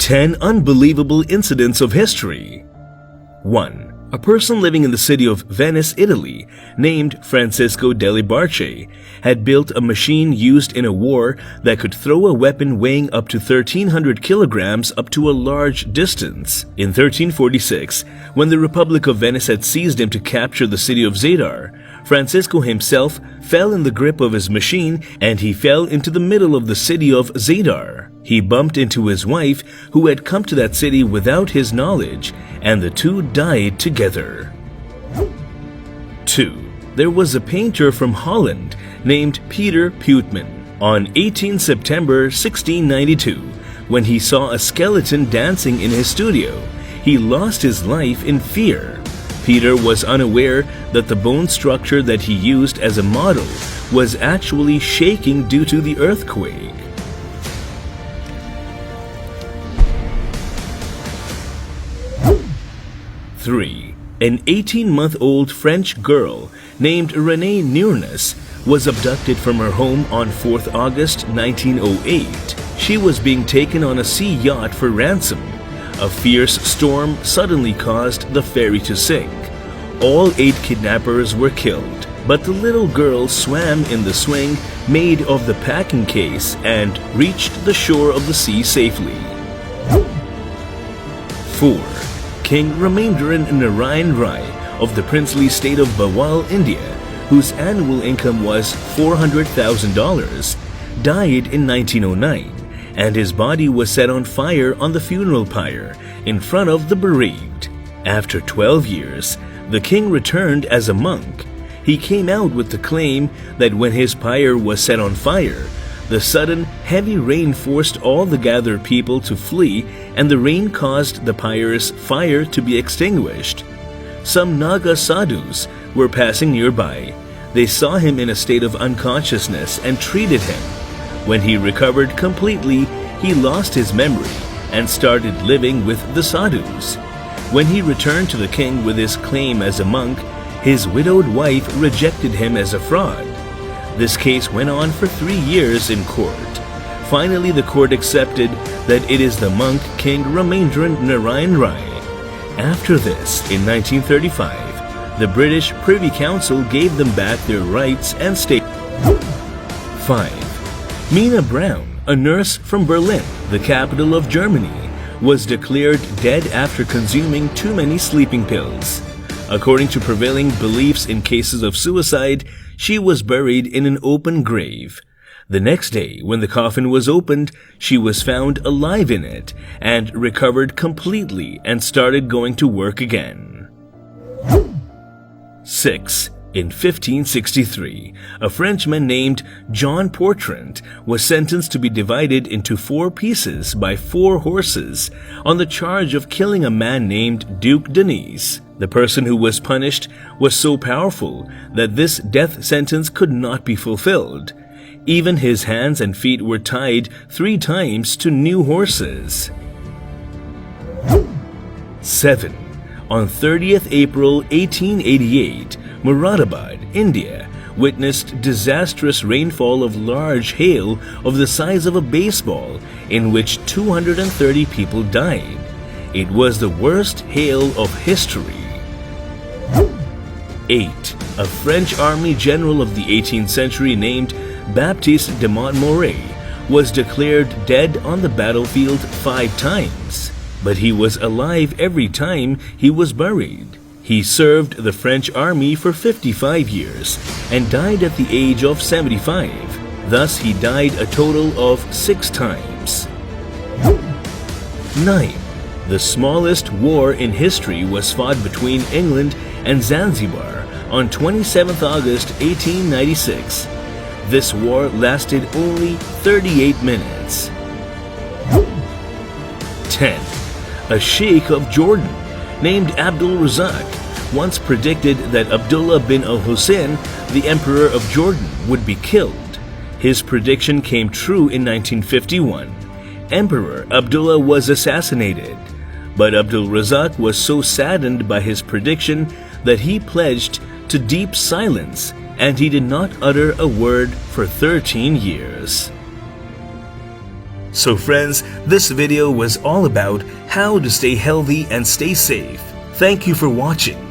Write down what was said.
10 Unbelievable Incidents of History. 1. A person living in the city of Venice, Italy, named Francisco delle Barche, had built a machine used in a war that could throw a weapon weighing up to 1,300 kilograms up to a large distance. In 1346, when the Republic of Venice had seized him to capture the city of Zadar, Francisco himself fell in the grip of his machine and he fell into the middle of the city of Zadar. He bumped into his wife, who had come to that city without his knowledge, and the two died together. 2. There was a painter from Holland named Peter Puytman. On 18 September 1692, when he saw a skeleton dancing in his studio, he lost his life in fear. Peter was unaware that the bone structure that he used as a model was actually shaking due to the earthquake. 3. An 18-month-old French girl named Renée Nurnes was abducted from her home on 4th August 1908. She was being taken on a sea yacht for ransom. A fierce storm suddenly caused the ferry to sink. All 8 kidnappers were killed, but the little girl swam in the swing made of the packing case and reached the shore of the sea safely. 4. King Ramendran Narayan Rai of the princely state of Bawal, India, whose annual income was $400,000, died in 1909, and his body was set on fire on the funeral pyre in front of the bereaved. After 12 years, the king returned as a monk. He came out with the claim that when his pyre was set on fire, the sudden heavy rain forced all the gathered people to flee, and the rain caused the pyre's fire to be extinguished. Some Naga sadhus were passing nearby. They saw him in a state of unconsciousness and treated him. When he recovered completely, he lost his memory and started living with the sadhus. When he returned to the king with his claim as a monk, his widowed wife rejected him as a fraud. This case went on for 3 years in court. Finally, the court accepted that it is the monk King Ramendran Narayan Rai. After this, in 1935, the British Privy Council gave them back their rights and state. 5. Mina Braun, a nurse from Berlin, the capital of Germany, was declared dead after consuming too many sleeping pills. According to prevailing beliefs in cases of suicide, she was buried in an open grave. The next day, when the coffin was opened, she was found alive in it and recovered completely and started going to work again. 6. In 1563, a Frenchman named John Portrand was sentenced to be divided into 4 pieces by 4 horses on the charge of killing a man named Duke Denis. The person who was punished was so powerful that this death sentence could not be fulfilled. Even his hands and feet were tied 3 times to new horses. 7. On 30th April 1888, Moradabad, India, witnessed disastrous rainfall of large hail of the size of a baseball in which 230 people died. It was the worst hail of history. 8. A French army general of the 18th century named Baptiste de Montmoret was declared dead on the battlefield 5 times, but he was alive every time he was buried. He served the French army for 55 years and died at the age of 75. Thus, he died a total of 6 times. 9. The smallest war in history was fought between England and Zanzibar on 27th August 1896. This war lasted only 38 minutes. 10. A sheikh of Jordan named Abdul Razak once predicted that Abdullah bin al-Hussein, the emperor of Jordan, would be killed. His prediction came true in 1951. Emperor Abdullah was assassinated, but Abdul Razak was so saddened by his prediction that he pledged to deep silence, and he did not utter a word for 13 years. So friends, this video was all about how to stay healthy and stay safe. Thank you for watching.